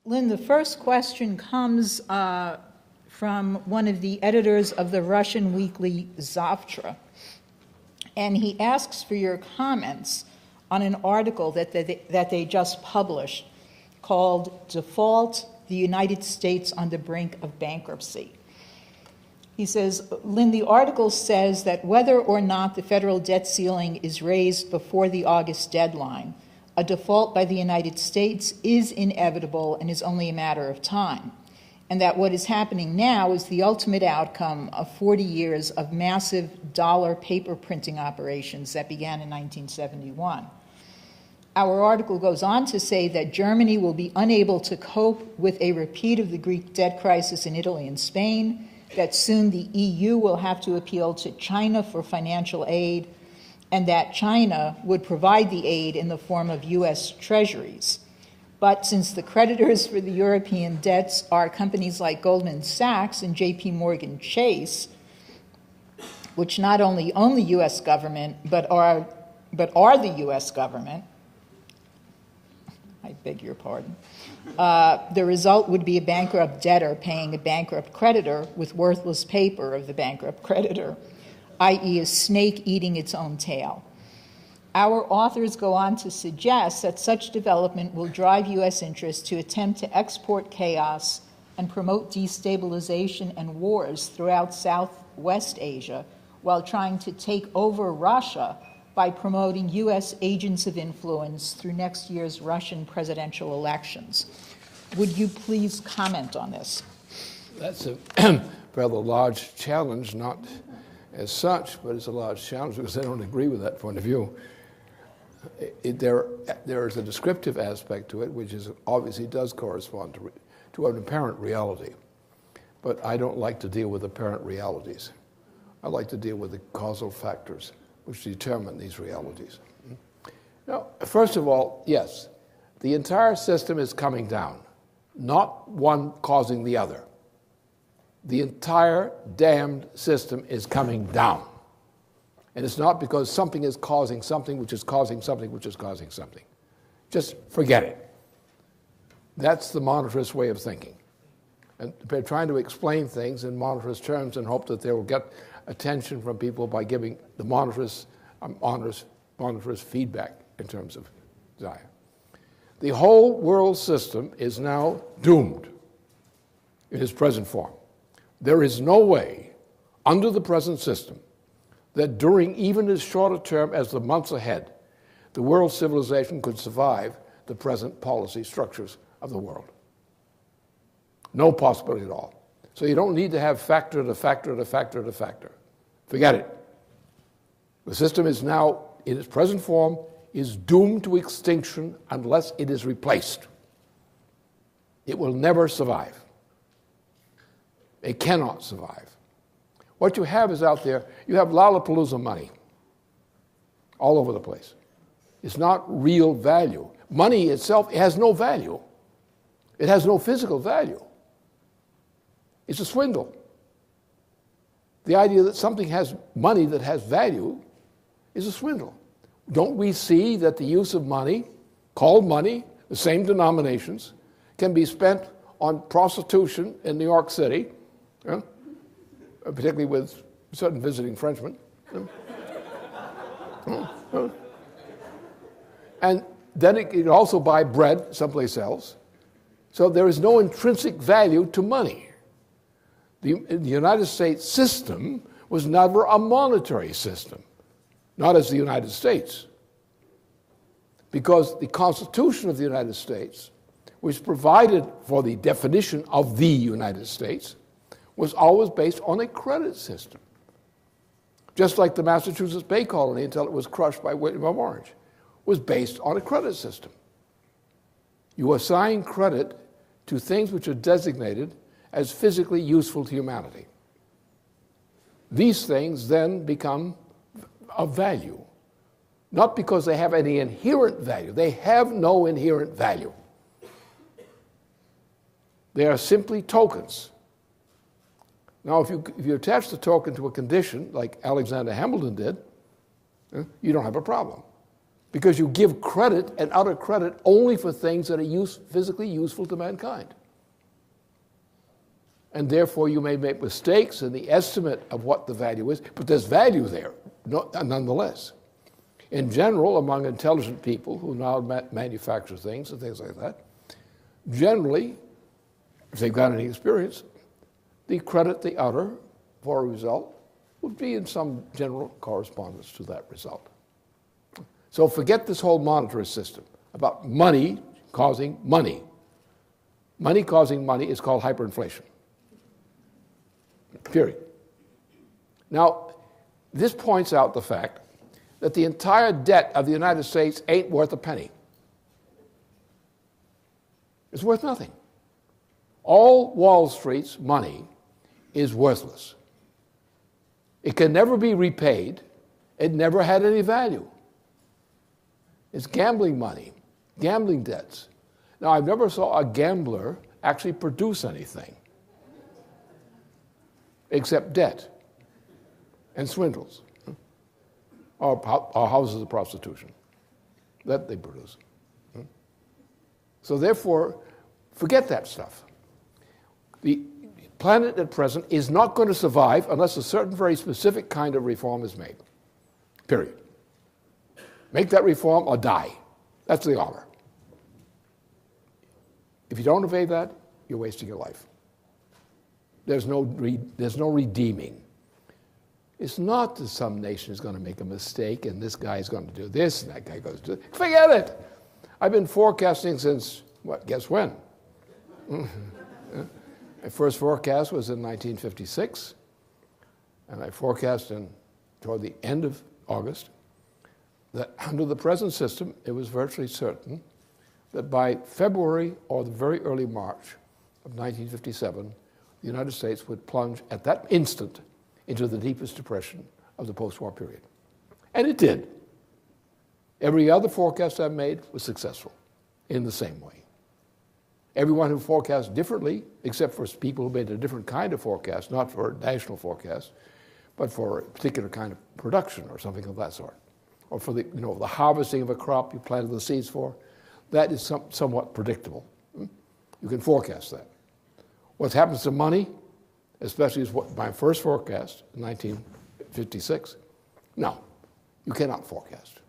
Lynn, the first question comes from one of the editors of the Russian weekly Zavtra, and he asks for your comments on an article that they just published called "Default: The United States on the Brink of Bankruptcy." He says, Lynn, the article says that whether or not the federal debt ceiling is raised before the August deadline, a default by the United States is inevitable and is only a matter of time, and that what is happening now is the ultimate outcome of 40 years of massive dollar paper printing operations that began in 1971. Our article goes on to say that Germany will be unable to cope with a repeat of the Greek debt crisis in Italy and Spain, that soon the EU will have to appeal to China for financial aid, and that China would provide the aid in the form of U.S. treasuries. But since the creditors for the European debts are companies like Goldman Sachs and J.P. Morgan Chase, which not only own the U.S. government, but are the U.S. government, I beg your pardon, the result would be a bankrupt debtor paying a bankrupt creditor with worthless paper of the bankrupt creditor, i.e. a snake eating its own tail. Our authors go on to suggest that such development will drive U.S. interests to attempt to export chaos and promote destabilization and wars throughout Southwest Asia while trying to take over Russia by promoting U.S. agents of influence through next year's Russian presidential elections. Would you please comment on this? That's a rather large challenge, not as such, but it's a large challenge because I don't agree with that point of view. There is a descriptive aspect to it, which is obviously does correspond to an apparent reality. But I don't like to deal with apparent realities. I like to deal with the causal factors which determine these realities. Now, first of all, yes, the entire system is coming down, not one causing the other. The entire damned system is coming down. And it's not because something is causing something, which is causing something, which is causing something. Just forget it. That's the monetarist way of thinking. And they're trying to explain things in monetarist terms and hope that they will get attention from people by giving the monetarist feedback in terms of desire. The whole world system is now doomed in its present form. There is no way, under the present system, that during even as short a term as the months ahead, the world civilization could survive the present policy structures of the world. No possibility at all. So you don't need to have factor to factor to factor to factor. Forget it. The system is now, in its present form, is doomed to extinction unless it is replaced. It will never survive. It cannot survive. What you have is out there, you have Lollapalooza money all over the place. It's not real value. Money itself has no value. It has no physical value. It's a swindle. The idea that something has money that has value is a swindle. Don't we see that the use of money, called money, the same denominations, can be spent on prostitution in New York City, particularly with certain visiting Frenchmen. And then it can also buy bread someplace else. So there is no intrinsic value to money. The United States system was never a monetary system, not as the United States. Because the Constitution of the United States, which provided for the definition of the United States, was always based on a credit system. Just like the Massachusetts Bay Colony, until it was crushed by William of Orange, was based on a credit system. You assign credit to things which are designated as physically useful to humanity. These things then become of value, not because they have any inherent value. They have no inherent value. They are simply tokens. Now, if you attach the token to a condition, like Alexander Hamilton did, you don't have a problem. because you give credit and utter credit only for things that are physically useful to mankind. And therefore you may make mistakes in the estimate of what the value is, but there's value there, nonetheless. In general, among intelligent people who now manufacture things and things like that, generally, if they've got any experience, the credit they utter for a result would be in some general correspondence to that result. So forget this whole monetary system about money causing money. Money causing money is called hyperinflation. Period. Now, this points out the fact that the entire debt of the United States ain't worth a penny. It's worth nothing. All Wall Street's money is worthless. It can never be repaid. It never had any value. It's gambling money, gambling debts. Now, I never saw a gambler actually produce anything except debt and swindles or houses of prostitution that they produce. So therefore, forget that stuff. The planet at present is not going to survive unless a certain very specific kind of reform is made. Period. Make that reform or die. That's the order. If you don't obey that, you're wasting your life. There's no redeeming. It's not that some nation is going to make a mistake and this guy is going to do this and that guy goes to do it. Forget it. I've been forecasting since, guess when? My first forecast was in 1956, and I forecast toward the end of August that under the present system, it was virtually certain that by February or the very early March of 1957, the United States would plunge at that instant into the deepest depression of the post-war period. And it did. Every other forecast I've made was successful in the same way. Everyone who forecast differently, except for people who made a different kind of forecast, not for a national forecast, but for a particular kind of production or something of that sort, or for the harvesting of a crop you planted the seeds for, that is somewhat predictable. You can forecast that. What happens to money, especially is what my first forecast in 1956, no, you cannot forecast.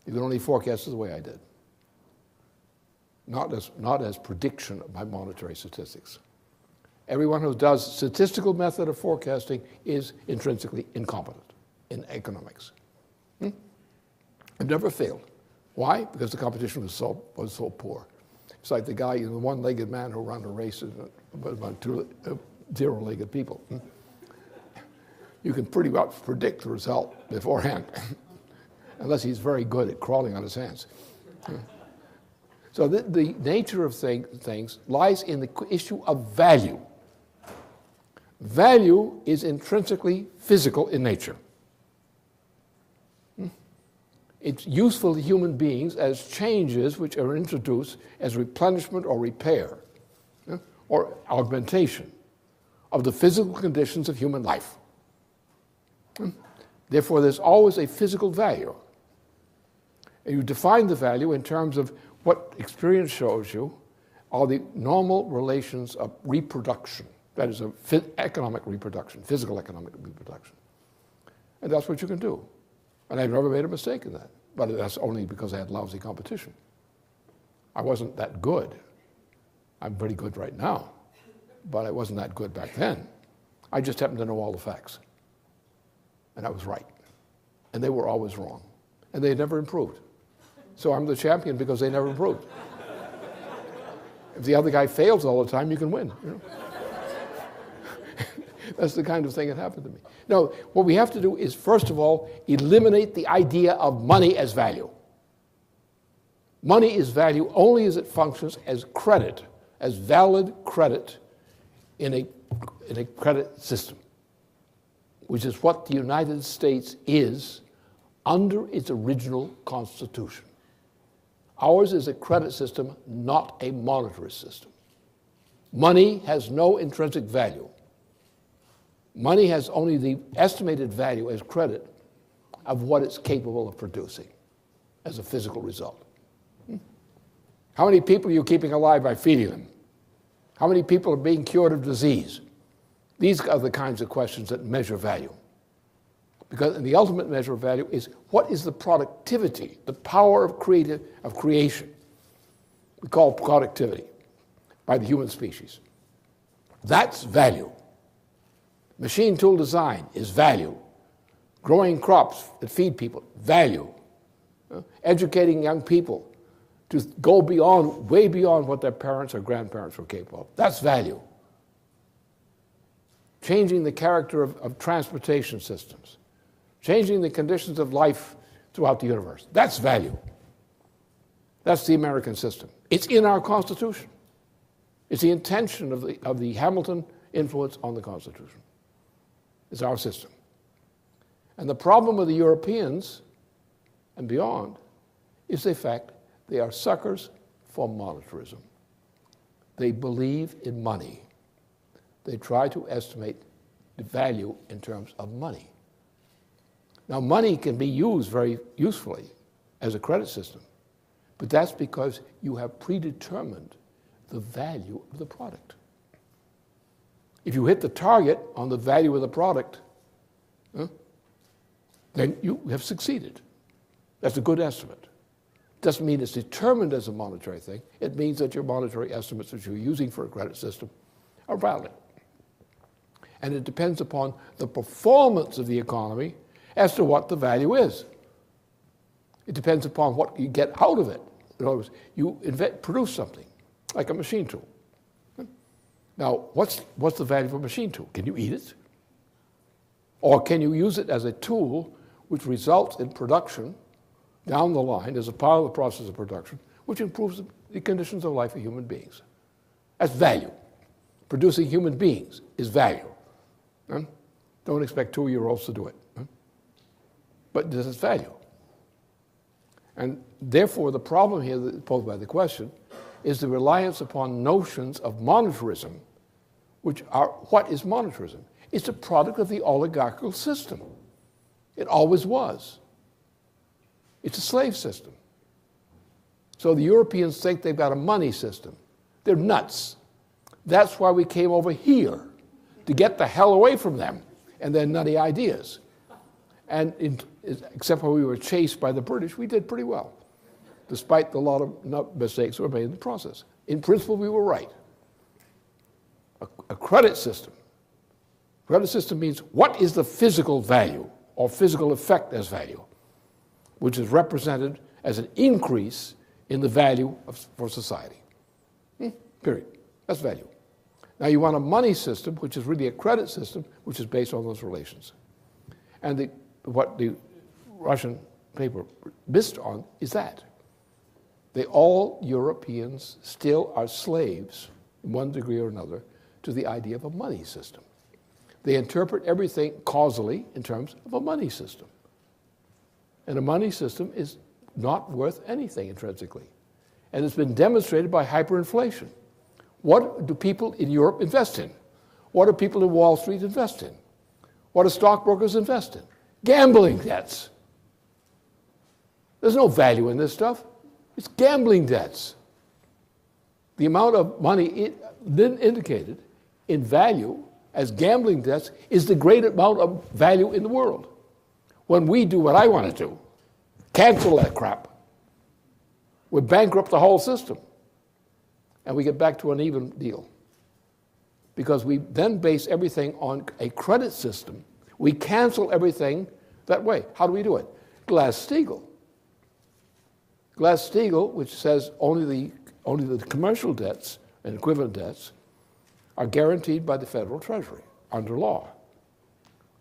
You can only forecast the way I did. Not as prediction by monetary statistics. Everyone who does statistical method of forecasting is intrinsically incompetent in economics. It never failed. Why? Because the competition was so poor. It's like the guy, the one-legged man who ran a race with about two zero-legged people. You can pretty much predict the result beforehand, unless he's very good at crawling on his hands. So the nature of things lies in the issue of value. Value is intrinsically physical in nature. It's useful to human beings as changes which are introduced as replenishment or repair or augmentation of the physical conditions of human life. Therefore, there's always a physical value. And you define the value in terms of what experience shows you are the normal relations of reproduction. That is, economic reproduction, physical economic reproduction. And that's what you can do. And I've never made a mistake in that. But that's only because I had lousy competition. I wasn't that good. I'm pretty good right now. But I wasn't that good back then. I just happened to know all the facts. And I was right. And they were always wrong. And they never improved. So I'm the champion because they never improved. If the other guy fails all the time, you can win. That's the kind of thing that happened to me. No, what we have to do is, first of all, eliminate the idea of money as value. Money is value only as it functions as credit, as valid credit in a credit system, which is what the United States is under its original Constitution. Ours is a credit system, not a monetary system. Money has no intrinsic value. Money has only the estimated value as credit of what it's capable of producing as a physical result. How many people are you keeping alive by feeding them? How many people are being cured of disease? These are the kinds of questions that measure value. Because the ultimate measure of value is what is the productivity, the power of creation, we call productivity, by the human species. That's value. Machine tool design is value. Growing crops that feed people, value. Educating young people to go beyond, way beyond what their parents or grandparents were capable of. That's value. Changing the character of transportation systems. Changing the conditions of life throughout the universe. That's value. That's the American system. It's in our Constitution. It's the intention of the Hamilton influence on the Constitution. It's our system. And the problem with the Europeans and beyond is the fact they are suckers for monetarism. They believe in money. They try to estimate the value in terms of money. Now, money can be used very usefully as a credit system, but that's because you have predetermined the value of the product. If you hit the target on the value of the product, then you have succeeded. That's a good estimate. Doesn't mean it's determined as a monetary thing. It means that your monetary estimates that you're using for a credit system are valid. And it depends upon the performance of the economy as to what the value is. It depends upon what you get out of it. In other words, you produce something, like a machine tool. Now, what's the value of a machine tool? Can you eat it? Or can you use it as a tool which results in production down the line as a part of the process of production, which improves the conditions of life of human beings? That's value. Producing human beings is value. Don't expect 2-year-olds to do it. But this is value. And therefore, the problem here posed by the question is the reliance upon notions of monetarism, which are, what is monetarism? It's a product of the oligarchical system. It always was. It's a slave system. So the Europeans think they've got a money system. They're nuts. That's why we came over here, to get the hell away from them and their nutty ideas. And except when we were chased by the British, we did pretty well, despite a lot of mistakes that were made in the process. In principle, we were right. A credit system. Credit system means what is the physical value or physical effect as value, which is represented as an increase in the value for society. Period. That's value. Now you want a money system, which is really a credit system, which is based on those relations. And what the Russian paper missed on is that. All Europeans still are slaves, in one degree or another, to the idea of a money system. They interpret everything causally in terms of a money system. And a money system is not worth anything intrinsically. And it's been demonstrated by hyperinflation. What do people in Europe invest in? What do people in Wall Street invest in? What do stockbrokers invest in? Gambling debts. There's no value in this stuff. It's gambling debts. The amount of money indicated in value as gambling debts is the great amount of value in the world. When we do what I want to do, cancel that crap, we bankrupt the whole system. And we get back to an even deal. Because we then base everything on a credit system. We cancel everything that way. How do we do it? Glass-Steagall. Glass-Steagall, which says only the commercial debts and equivalent debts are guaranteed by the Federal Treasury under law.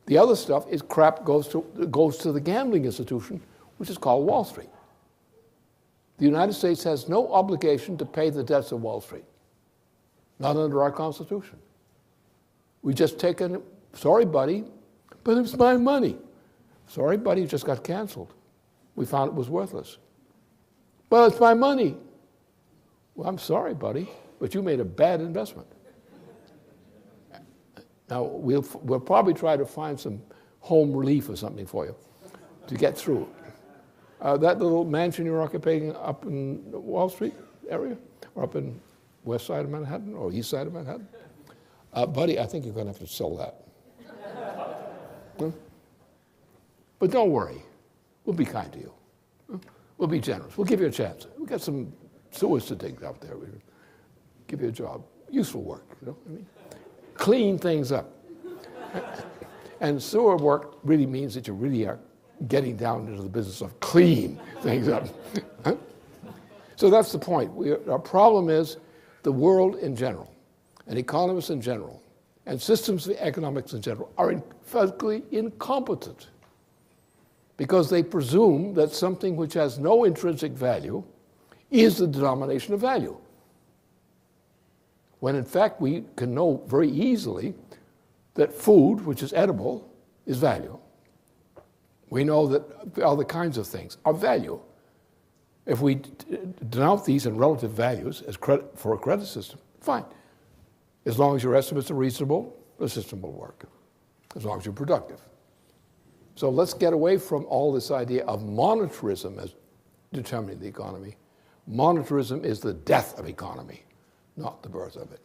The other stuff is crap goes to the gambling institution, which is called Wall Street. The United States has no obligation to pay the debts of Wall Street, not under our Constitution. We just take it, sorry, buddy, but it's my money. Sorry, buddy, it just got canceled. We found it was worthless. But it's my money. Well, I'm sorry, buddy, but you made a bad investment. Now, we'll probably try to find some home relief or something for you. to get through. That little mansion you're occupying up in Wall Street area, or up in west side of Manhattan, or east side of Manhattan, buddy, I think you're going to have to sell that. But don't worry. We'll be kind to you. We'll be generous. We'll give you a chance. We've got some sewers to dig out there. We'll give you a job. Useful work, you know what I mean? Clean things up. And sewer work really means that you really are getting down into the business of clean things up. So that's the point. Our problem is the world in general, and economists in general, and systems of economics in general are physically incompetent because they presume that something which has no intrinsic value is the denomination of value. When in fact we can know very easily that food, which is edible, is value. We know that other kinds of things are value. If we denote these in relative values as credit for a credit system, fine. As long as your estimates are reasonable, the system will work. As long as you're productive. So let's get away from all this idea of monetarism as determining the economy. Monetarism is the death of economy, not the birth of it.